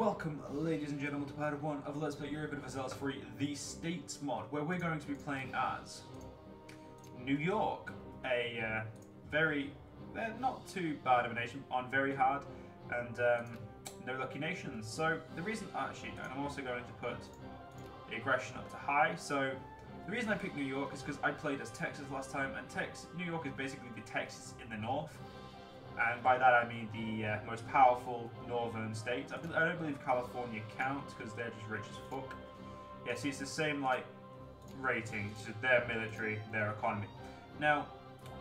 Welcome, ladies and gentlemen, to part 1 of Let's Play Europa Universalis 3, the States mod, where we're going to be playing as New York, a very, not too bad of a nation, on very hard, and no lucky nations. So the reason, actually, and I'm also going to put the aggression up to high. So the reason I picked New York is because I played as Texas last time, and New York is basically the Texas in the north. And by that I mean the most powerful northern state. I don't believe California counts because they're just rich as fuck. Yeah, see, it's the same like rating, it's just their military, their economy. Now,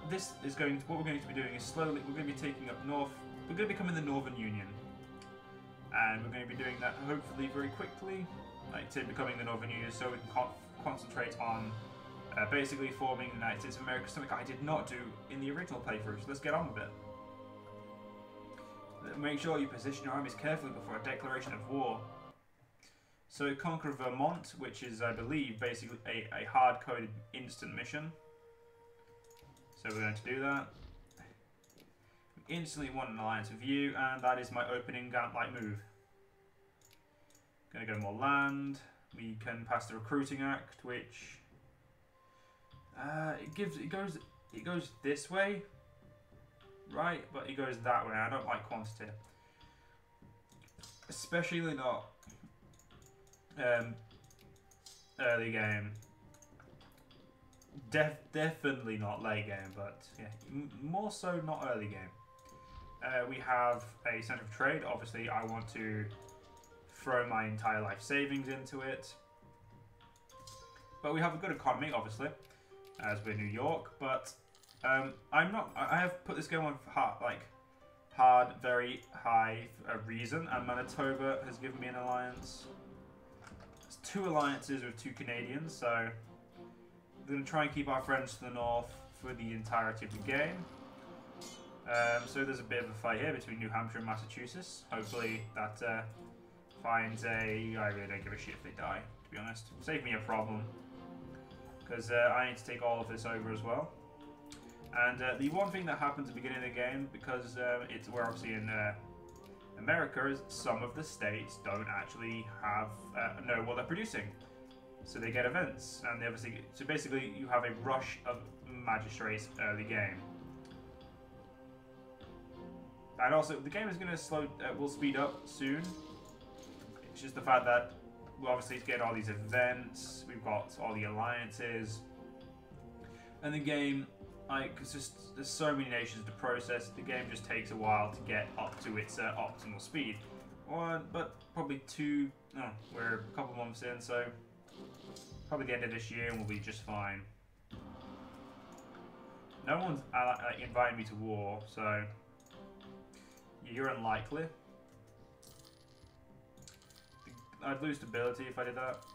this is what we're going to be doing is slowly, we're going to be taking up north, we're going to become in the Northern Union. And we're going to be doing that hopefully very quickly, like say becoming the Northern Union, so we can concentrate on basically forming the United States of America, something I did not do in the original playthrough, so let's get on with it. Make sure you position your armies carefully before a declaration of war. So conquer Vermont, which is, I believe, basically a hard-coded instant mission. So we're going to do that. We instantly want an alliance with you, and that is my opening Gantt-like move. Going to go more land. We can pass the Recruiting Act, which it goes this way. Right, but it goes that way. I don't like quantity, especially not early game. Definitely not late game, but yeah, more so not early game. We have a center of trade. Obviously, I want to throw my entire life savings into it, but we have a good economy, obviously, as we're New York, but. I have put this game on hard, very high reason, and Manitoba has given me an alliance. It's 2 alliances with 2 Canadians, so we're going to try and keep our friends to the north for the entirety of the game. So there's a bit of a fight here between New Hampshire and Massachusetts. Hopefully that finds a... I really don't give a shit if they die, to be honest. Save me a problem, because I need to take all of this over as well. And the one thing that happens at the beginning of the game, because we're obviously in America, is some of the states don't actually know what they're producing, so they get events, and they obviously so basically you have a rush of magistrates early game, and also the game is going to will speed up soon. It's just the fact that we obviously get all these events, we've got all the alliances, and the game. It's just, there's so many nations to process, the game just takes a while to get up to its optimal speed. But probably we're a couple months in, so probably the end of this year and we'll be just fine. No one's inviting me to war, so you're unlikely. I'd lose stability if I did that.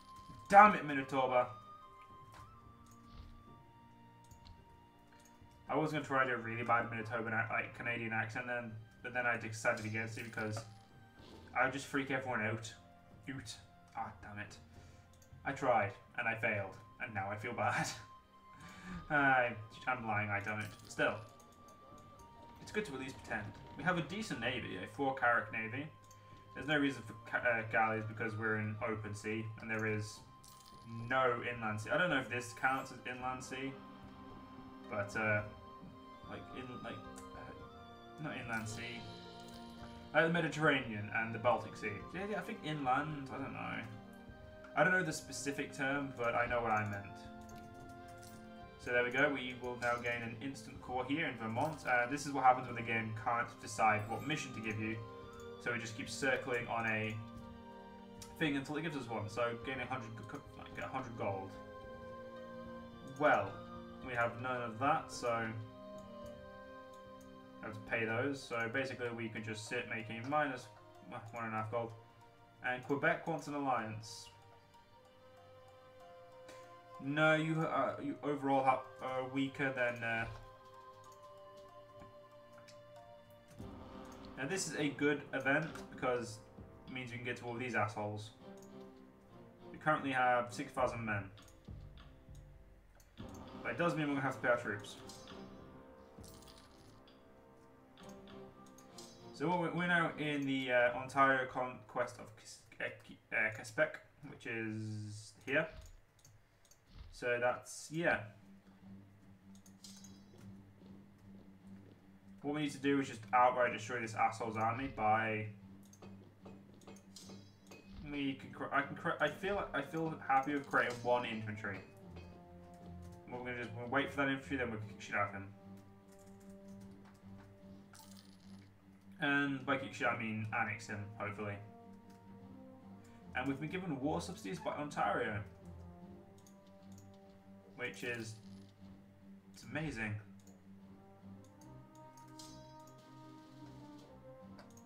Damn it, Manitoba! I was going to try to do a really bad Manitoban, Canadian accent, but then I decided against it because I would just freak everyone out. Ah, damn it. I tried, and I failed, and now I feel bad. I'm lying, I don't. Still, it's good to at least pretend. We have a decent navy, a 4-carrack navy. There's no reason for galleys because we're in open sea, and there is no inland sea. I don't know if this counts as inland sea. But not inland sea, the Mediterranean and the Baltic Sea. Yeah, I think inland. I don't know. I don't know the specific term, but I know what I meant. So there we go. We will now gain an instant core here in Vermont. This is what happens when the game can't decide what mission to give you. So it just keeps circling on a thing until it gives us one. So gain 100 gold. Well. We have none of that, so I have to pay those. So basically we can just sit making minus 1.5 gold. And Quebec wants an alliance. No, you overall are weaker than... Now this is a good event because it means we can get to all these assholes. We currently have 6,000 men. But it does mean we're going to have to pay our troops. So we're now in the Ontario conquest of Quebec, which is here. So that's, yeah. What we need to do is just outright destroy this asshole's army by... I feel happy with creating one infantry. We're gonna wait for that infantry, then we'll kick shit out of him. And by kick shit I mean annex him, hopefully. And we've been given war subsidies by Ontario, which is it's amazing.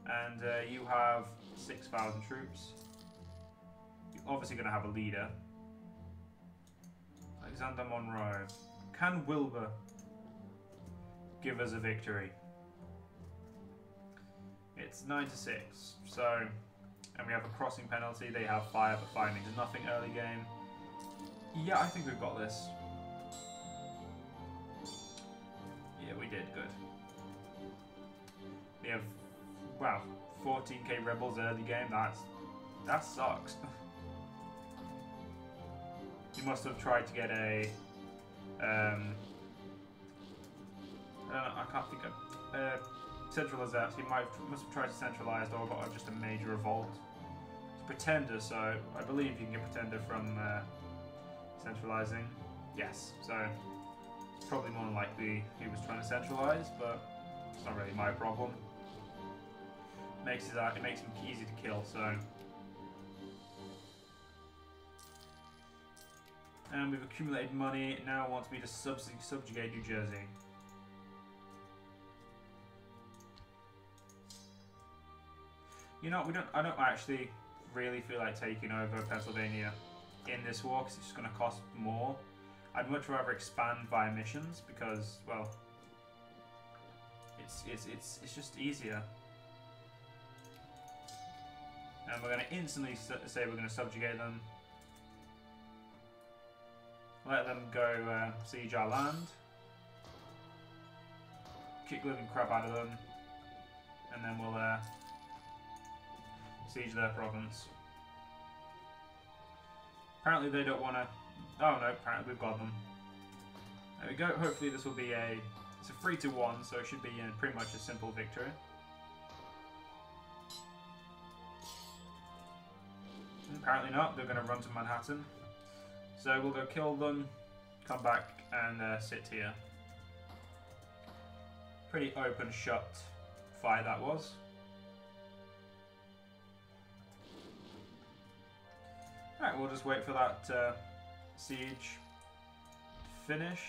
And you have 6,000 troops. You're obviously going to have a leader. Alexander Monroe. Can Wilbur give us a victory? It's 9-6. So, and we have a crossing penalty. They have fire, but fire means nothing early game. Yeah, I think we've got this. Yeah, we did. Good. We have, wow, 14k rebels early game. That sucks. You must have tried to get a, I don't know, I can't think of, centralization. He must have tried to centralize or got just a major revolt. It's Pretender, so I believe you can get Pretender from centralizing. Yes, so it's probably more than likely he was trying to centralize, but it's not really my problem. It makes him easy to kill, so. And we've accumulated money. It now wants me to subjugate New Jersey. You know, I don't actually really feel like taking over Pennsylvania in this war because it's just going to cost more. I'd much rather expand via missions because, well, it's just easier. And we're going to instantly say we're going to subjugate them. Let them go siege our land. Kick living crap out of them. And then we'll siege their province. Apparently they don't want to... Oh no, apparently we've got them. There we go. Hopefully this will be it's a 3-1, so it should be pretty much a simple victory. Apparently not. They're going to run to Manhattan. So we'll go kill them, come back and sit here. Pretty open shut fight that was. Alright, we'll just wait for that siege to finish.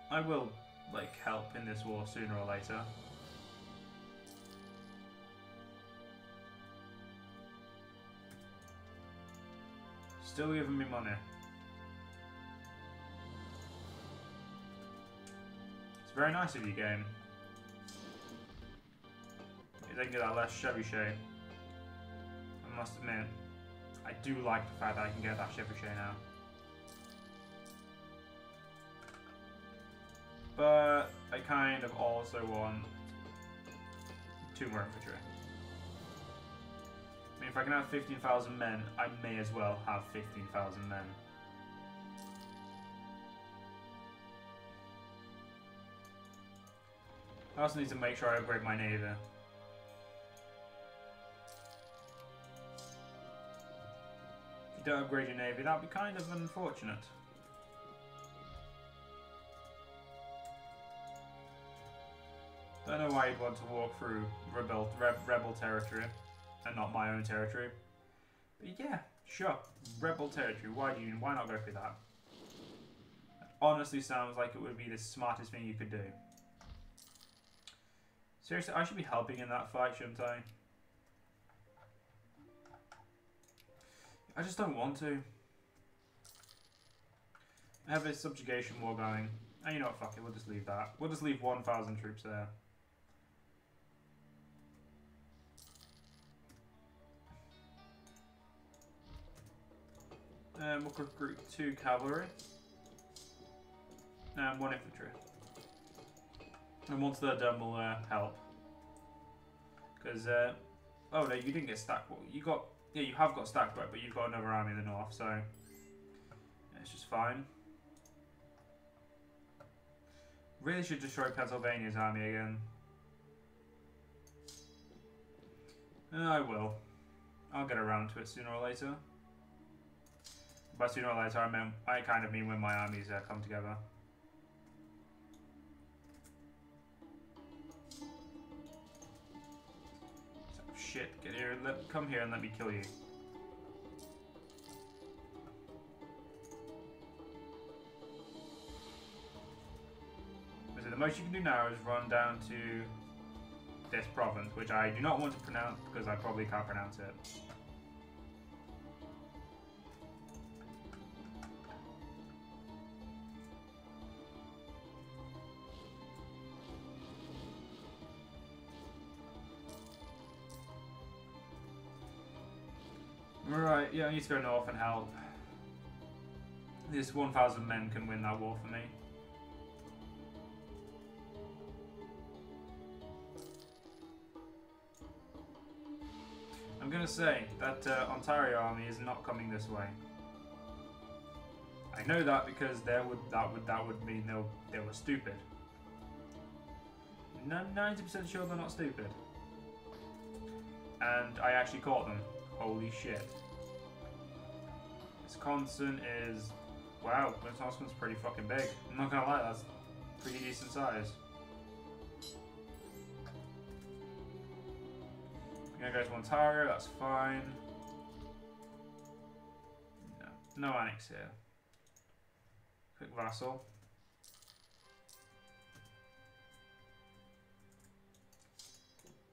I will help in this war sooner or later. Still giving me money. It's very nice of you, game. If I can get that less trebuchet. I must admit, I do like the fact that I can get that trebuchet now. But I kind of also want 2 more infantry. I mean, if I can have 15,000 men, I may as well have 15,000 men. I also need to make sure I upgrade my navy. If you don't upgrade your navy, that would be kind of unfortunate. Don't know why you'd want to walk through rebel territory and not my own territory. But yeah, sure. Rebel territory. Why not go through that? That honestly sounds like it would be the smartest thing you could do. Seriously, I should be helping in that fight, shouldn't I? I just don't want to. I have a subjugation war going. And you know what, fuck it, we'll just leave that. We'll just leave 1,000 troops there. We'll recruit 2 cavalry and 1 infantry. And once they're done, we'll help. Because, oh no, you didn't get stacked. Well, you got, yeah, you have got stacked work, but you've got another army in the north, so yeah, it's just fine. Really should destroy Pennsylvania's army again. I will. I'll get around to it sooner or later. By sooner or later, I kind of mean when my armies come together. So, shit, get here. Come here and let me kill you. So the most you can do now is run down to this province, which I do not want to pronounce because I probably can't pronounce it. Right, yeah, I need to go north and help. This 1,000 men can win that war for me. I'm gonna say that Ontario army is not coming this way. I know that because that would mean they were stupid. 90% sure they're not stupid. And I actually caught them. Holy shit. Wisconsin is... Wow, Wisconsin's pretty fucking big. I'm not gonna lie, that's pretty decent size. I'm gonna go to Ontario, that's fine. No annex here. Quick vassal.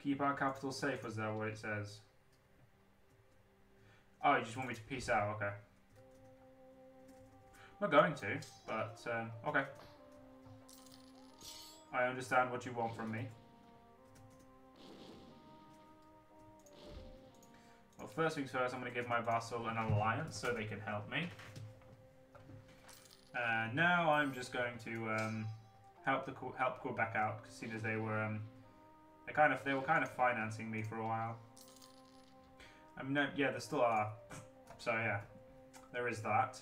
Keep our capital safe, was that what it says? Oh, you just want me to peace out, okay. I'm not going to, but okay. I understand what you want from me. Well, first things first, I'm going to give my vassal an alliance so they can help me. And now I'm just going to help Quebec out, seeing as they were they were kind of financing me for a while. I mean, no, yeah, there still are. So yeah, there is that.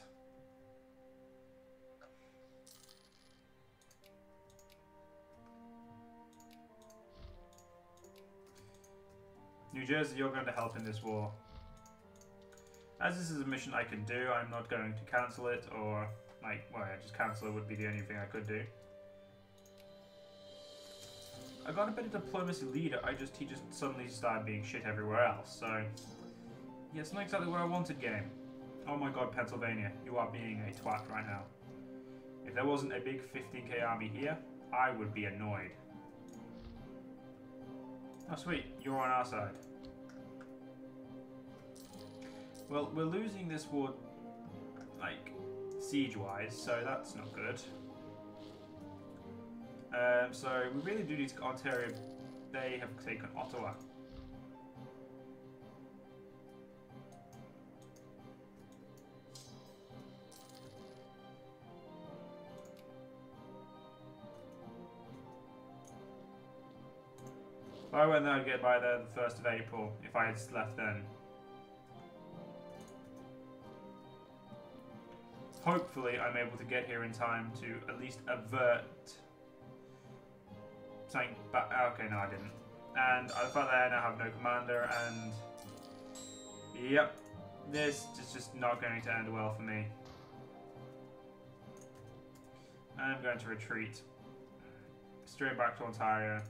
New Jersey, you're going to help in this war. As this is a mission I can do, I'm not going to cancel it, or, like, well, yeah, just cancel it would be the only thing I could do. I got a bit of diplomacy leader, he just suddenly started being shit everywhere else, so... Yeah, it's not exactly what I wanted, game. Oh my god, Pennsylvania, you are being a twat right now. If there wasn't a big 15k army here, I would be annoyed. Oh sweet, you're on our side. Well, we're losing this war, like, siege-wise, so that's not good. So we really do need to Ontario. They have taken Ottawa. If I went there, I'd get by there the 1st of April, if I had left then. Hopefully, I'm able to get here in time to at least avert something back. Okay, no, I didn't. And the fact that I now have no commander, and yep, this is just not going to end well for me. I'm going to retreat straight back to Ontario.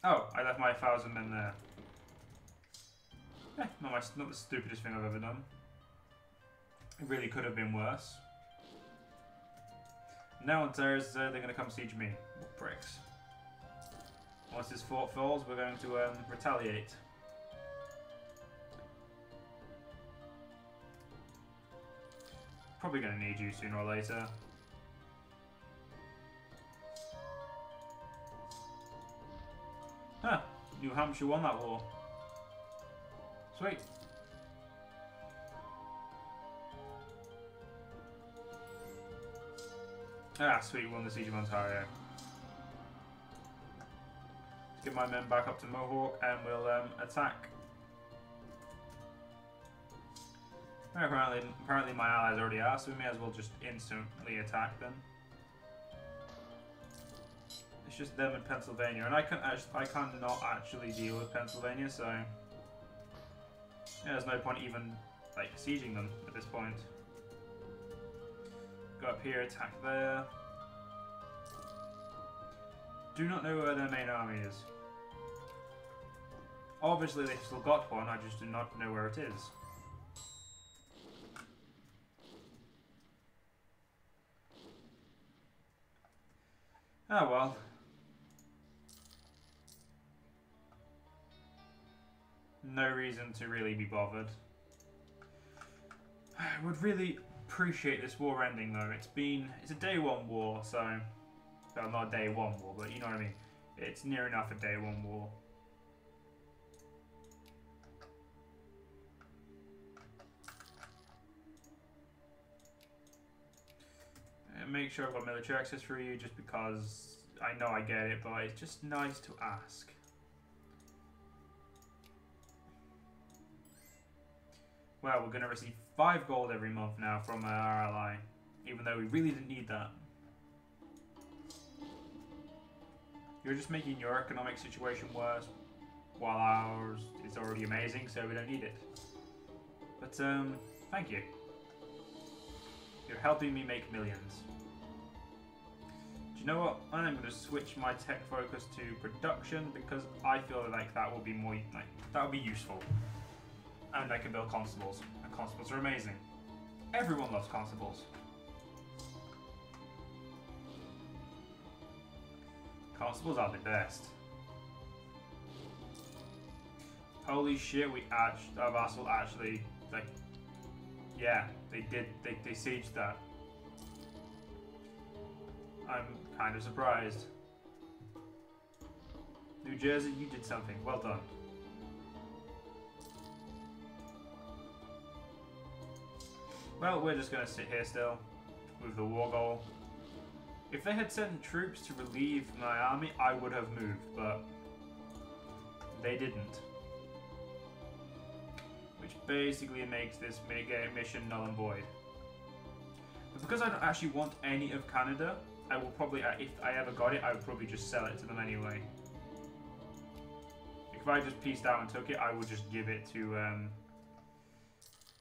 Oh, I left my 1,000 men there. Not the stupidest thing I've ever done. It really could have been worse. Now on Thursday, they're going to come siege me. What pricks. Once this fort falls, we're going to retaliate. Probably going to need you sooner or later. Huh, New Hampshire won that war. Sweet. Ah, sweet, won the Siege of Ontario. Let's get my men back up to Mohawk and we'll attack. Apparently my allies already are, so we may as well just instantly attack them. It's just them in Pennsylvania, and I can't not actually deal with Pennsylvania, so yeah, there's no point even like sieging them at this point. Go up here, attack there. Do not know where their main army is. Obviously they've still got one, I just do not know where it is. Oh well. No reason to really be bothered. I would really appreciate this war ending though. It's a day one war, so well, not a day one war, but you know what I mean. It's near enough a day one war. And make sure I've got military access for you, just because I know I get it, but it's just nice to ask. Well, we're going to receive 5 gold every month now from our ally, even though we really didn't need that. You're just making your economic situation worse, while ours is already amazing, so we don't need it. But, thank you. You're helping me make millions. Do you know what? I'm going to switch my tech focus to production, because I feel like that will be more, that will be useful. And I can build constables. And constables are amazing. Everyone loves constables. Constables are the best. Holy shit, our vassal actually, like, yeah, they sieged that. I'm kind of surprised. New Jersey, you did something. Well done. Well, we're just going to sit here still with the war goal. If they had sent troops to relieve my army, I would have moved, but they didn't. Which basically makes this mission null and void. But because I don't actually want any of Canada, I will probably, if I ever got it, I would probably just sell it to them anyway. If I just pieced out and took it, I would just give it to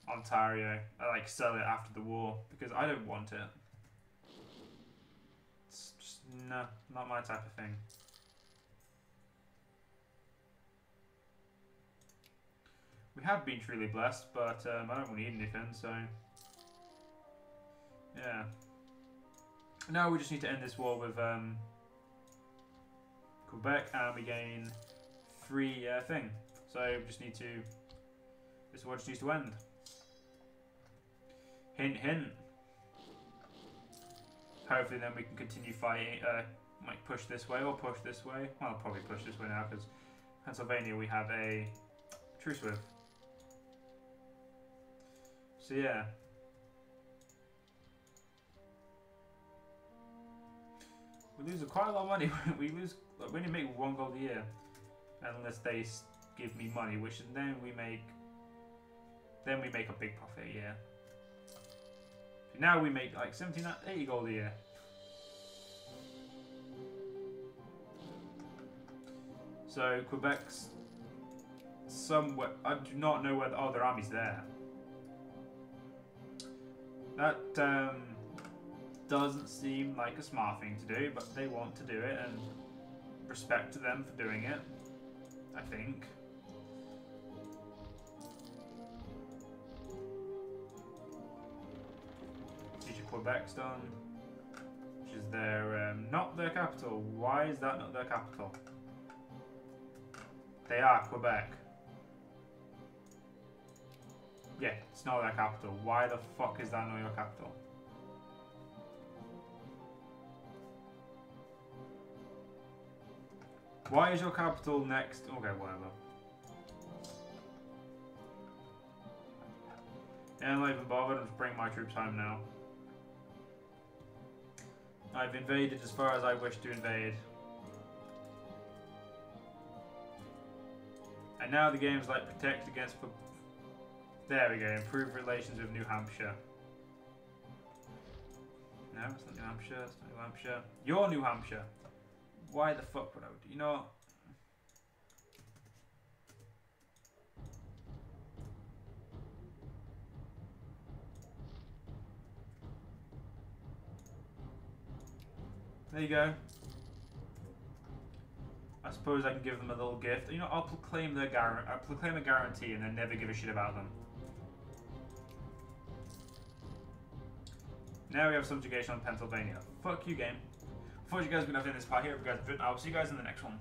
Ontario. I like sell it after the war because I don't want it. It's just no, not my type of thing. We have been truly blessed, but I don't really need anything, so yeah. Now we just need to end this war with Quebec, and we gain free thing. So we just need to. This war just needs to end. Hint, hint. Hopefully, then we can continue fighting. Might push this way or push this way. Well, I'll probably push this way now because Pennsylvania we have a truce with. So yeah. We lose quite a lot of money. we only make 1 gold a year, unless they give me money, which then we make a big profit a year. Now we make like 80 gold a year. So Quebec's somewhere. I do not know where the other army's there. That doesn't seem like a smart thing to do, but they want to do it, and respect to them for doing it, I think. Quebec's done, which is their not their capital. Why is that not their capital? They are Quebec. Yeah, it's not their capital. Why the fuck is that not your capital? Why is your capital next? Okay, whatever. Yeah, I'm not even bothered. I'm just bringing my troops home now. I've invaded as far as I wish to invade. And now the game's like protect against... There we go, improve relations with New Hampshire. No, it's not New Hampshire, it's not New Hampshire. You're New Hampshire. Why the fuck would I... You know what? There you go. I suppose I can give them a little gift. You know, I'll proclaim a guarantee and then never give a shit about them. Now we have subjugation on Pennsylvania. Fuck you, game. Unfortunately, guys, we're gonna have to end this part here. If you guys have enjoyed, I'll see you guys in the next one.